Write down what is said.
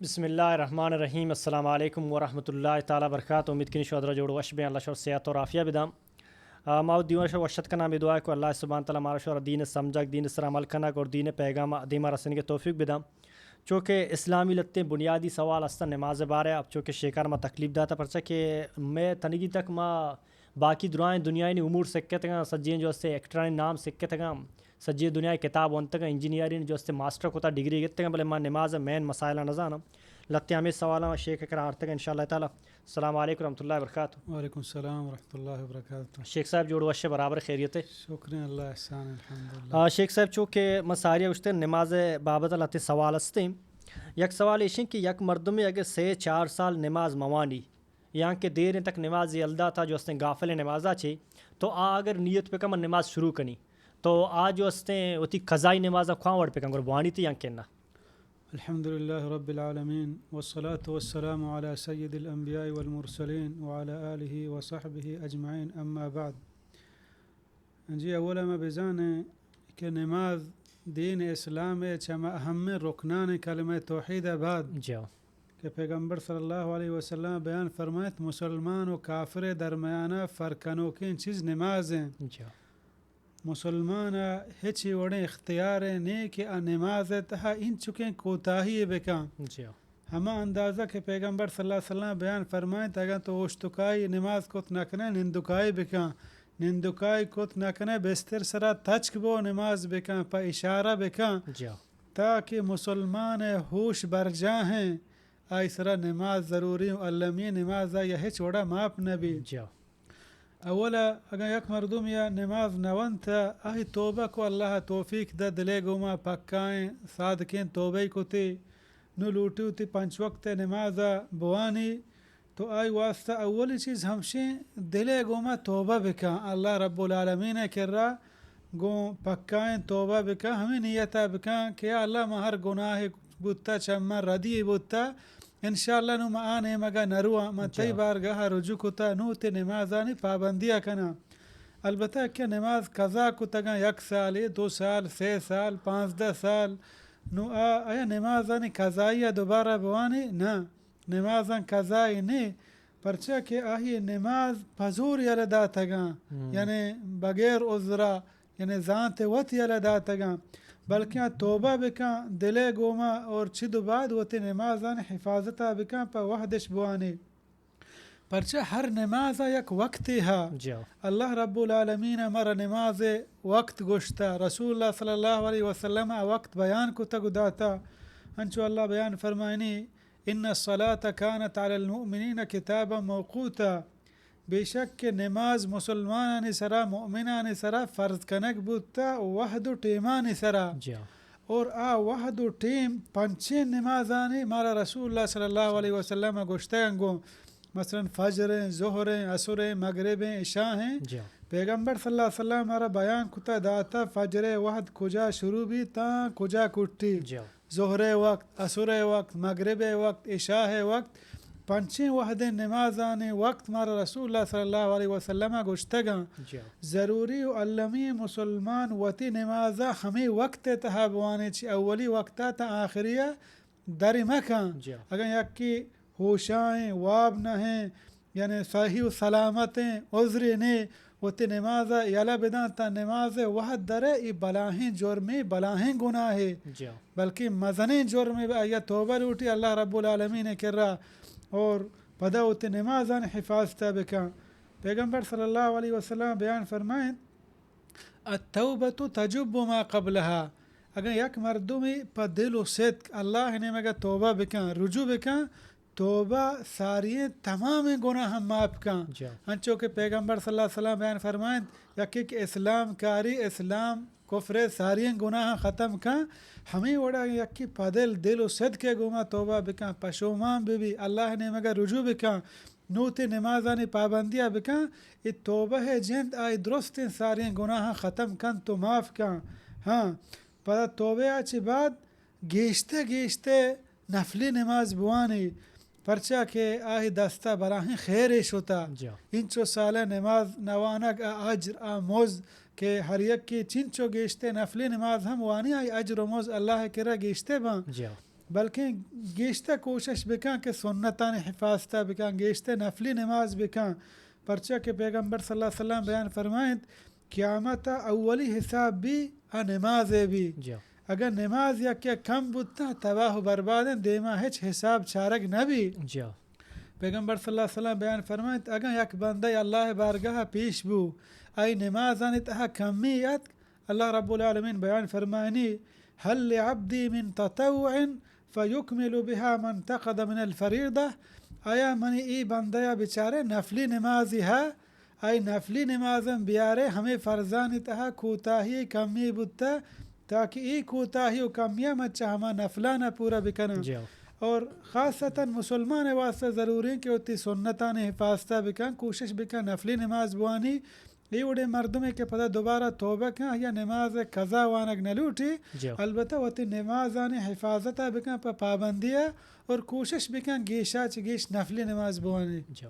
بسم اللہ الرحمن الرحیم السلام علیکم ورحمۃ اللہ تعالیٰ وبرکاتہ. امید کنی شودرا جوڑ وش بے اللہ شور صحت اور عافیہ بدام ماؤ دیون شو وشت کا نام دعا کو اللہ سبحانہ تعالیٰ مارا شور دین سمجھک دین سر عمل کنک اور دین پیغام دیما رسن کے توفیق بدام. چونکہ اسلامی لتے بنیادی سوال ہستا نماز بارے اب چونکہ شیکار ما تکلیف داتا پرچا کہ میں تنگی تک ما باقی دعائیں دنیا نے امور سکے تگا سجین جو سے ایکٹرانی نام سکے تگا سجی دنیا کتاب ونتگا انجینئرین جو سے ماسٹر کو تا ڈگری گتگا بلے ما نماز مین مسائلہ نزانا لتے ہمیں سوالا شیخ کرا آرتگا انشاءاللہ تعالی. السلام علیکم ورحمۃ اللہ وبرکاتہ. وعلیکم السلام ورحمۃ اللہ وبرکاتہ. شیخ صاحب جوڑ وش برابر خیریت ہے. شکریہ اللہ احسان الحمدللہ. شیخ صاحب چونکہ مساریہ اشتے نماز بابت لتے سوال ہستے یک سوال ایشن کہ یک مردمی اگر 3-4 سال نماز موانی یہاں کہ دیر تک نماز یلدا تھا جو اس نے غافل نمازا چھے تو اگر نیت پہ کم نماز شروع کنی تو جو اس نے اتی قضائی نمازا خواہاں وڑ پہ کم وانی تھی یہاں کہنا. الحمدللہ رب العالمین والصلاة والسلام على سید الانبیاء والمرسلین وعلى آلہ وصحبہ اجمعین اما بعد. جی اولا میں بزانے کہ نماز دین اسلام چما اہم رکنان کلمہ توحید بعد جاؤ کہ پیغمبر صلی اللہ علیہ وسلم بیان فرمائت مسلمان و کافر درمیانہ فرقنوں کی چیز نماز ہیں. جاؤ مسلمان ہچی وڑے اختیار نہیں کہ نماز تہا ان چکیں کوتاہی بکاں جاؤ ہما اندازہ کہ پیغمبر صلی اللہ علیہ وسلم بیان فرمائیں اگر تو اوشتکائی نماز کت نکنے نندکائی بکاں نندکائی کت نکنے بستر سرا تچک بو نماز بکاں پا اشارہ بکاں جاؤ تاکہ مسلمان ہوش بر جاہیں آئی سرا نماز ضروری علمی نماز یا ہچ وڑا ماپ نبی. جاؤ اولا اگر یک مردم یا نماز نون تھا آہی توبہ کو اللہ توفیق دا دلے گوما پکائیں صادقیں توبہ کو تی نو لوٹیو تی 5 وقت نمازا بوانی تو آئی واسطہ اولی چیز ہمشیں دلے گوما توبہ بکا اللہ رب العالمین کر رہا گو پکائیں توبہ بکا ہمیں نیتا بکا کہ اللہ مہر گناہ بوتا چمہ ردی بوتا انشاءاللہ نو آنے مگا نروہ متی بارگاہ رجوع کتا نو تی نمازانی پابندیہ کنا. البتہ کہ نماز قضا کتا گا 1 سال 2 سال 3 سال 15 سال نو آیا نمازانی قضائیہ دوبارہ بوانی نا نمازان قضائی نہیں پرچہ کہ آہی نماز پزور یلدا تگا یعنی بغیر عذرہ یعنی ذات وط یلدا تگا بلکہ توبہ بکاں دلے گوما اور چھدو بعد وتی نمازان حفاظتہ بکاں پا وحدش بوانی پرچہ ہر نماز یک وقتی ہا. جاؤ اللہ رب العالمین ہمارا نماز وقت گوشتا رسول اللہ صلی اللہ علیہ وسلم وقت بیان کو تگو داتا انچو اللہ بیان فرمائنی ان الصلاة كانت على المؤمنین کتابا موقوتا بے شک کہ نماز مسلمانانی سرا مؤمنانی سرا فرض کنک بودتا وحد و ٹیمانی سرا جاؤ اور وحد و ٹیم 5 نمازانی مارا رسول اللہ صلی اللہ علیہ وسلم گوشتگن گو مثلا فجر ظہر عصر مغرب عشاء ہیں. جاؤ پیغمبر صلی اللہ علیہ وسلم ہمارا بیان کتا داتا فجر وقت کجا شروع بھی تا کجا کٹی جاؤ ظہر وقت عصر وقت مغرب وقت عشاء وقت 5 وحد نمازانی وقت مارا رسول اللہ صلی اللہ علیہ وسلم گوشتگا جاؤ ضروری و علمی مسلمان وتی نمازا ہمیں وقت تہابوانے چی اولی وقتا تا آخریہ در مکان جاؤ اگر یک کی ہوشائیں واب نہ ہیں یعنی صحیح و سلامتیں عذری نہیں وتی نمازا یلا بدان تا نماز وحد درے ای بلاہیں جرمی بلاہیں گناہ جاؤ بلکہ مزنیں جرمی یا توبہ لوٹی اللہ رب العالمین کر رہا اور پدا وتی نمازان حفاظتہ بکا. پیغمبر صلی اللہ علیہ وسلم بیان فرمائیں التوبۃ تجب ما قبلها اگر یک مردمی پا دل و صدق اللہ نے مگا توبہ بکا رجوع بکا توبہ ساری تمام گناہ معاف کاں انچو کہ پیغمبر صلی اللہ علیہ وسلم بیان فرمائیں یکی کہ اسلام کاری اسلام کفر ساری گناہ ختم کاں ہمیں وڑا یکی پدل دل و صدق گما توبہ بکاں پشومان بھی اللہ نے مگا رجوع بکاں نوتی نمازانی پابندیہ بکاں ای توبہ جند آئی درست ساری گناہ ختم کن تو معاف کاں. ہاں پدا توبہ آچی بعد گیشتے گیشتے نفلی نماز بوانی پرچہ کہ آہی دستہ براہیں خیرش ہوتا انچو سالہ نماز نوانک اجر موز کہ ہر یک کی چنچو گیشتے نفلی نماز ہم وانی آئی اجر و موز اللہ کرا گیشتے بان بلکہ گیشتہ کوشش بکن کہ سنتان حفاظتہ بکن گیشتہ نفلی نماز بکن پرچہ کہ پیغمبر صلی اللہ علیہ وسلم بیان فرمائیں قیامت اولی حساب بھی نماز بھی جی اگر نماز یا کیا کم بودتا تباہ و بربادیں دیما ہچ حساب چارگ نبی جی پیغمبر صلی اللہ علیہ وسلم بیان فرمائیں اگر یک بندہ اللہ بارگاہ پیش بو ای نماز تہا کمیت اللہ رب العالمین بیان فرمائنی هل لعبدی من تطوع فیکمل بها من تقد من الفریضہ آیا منی ای بندہ بیچارے نفلی نمازی ہے ای نفلی نمازم بیارے ہمیں فرزانی تہا کوتاہی کمی بودتا تاکہ ای کوتاہی و کمیہ مچہ ہما نفلانہ پورا بکنا جی اور خاصتاً مسلمان واسطے ضروری ہے کہ اتی سنتان حفاظتہ بکن کوشش بکن نفلی نماز بوانی یہ وڑے مردمے کے پتہ دوبارہ توبہ کن یا نماز قضا وانک نلوٹی جی البتہ وتی نمازانی حفاظتہ بکن پا پابندیہ اور کوشش بکن گیشا چگیش نفلی نماز بوانی جی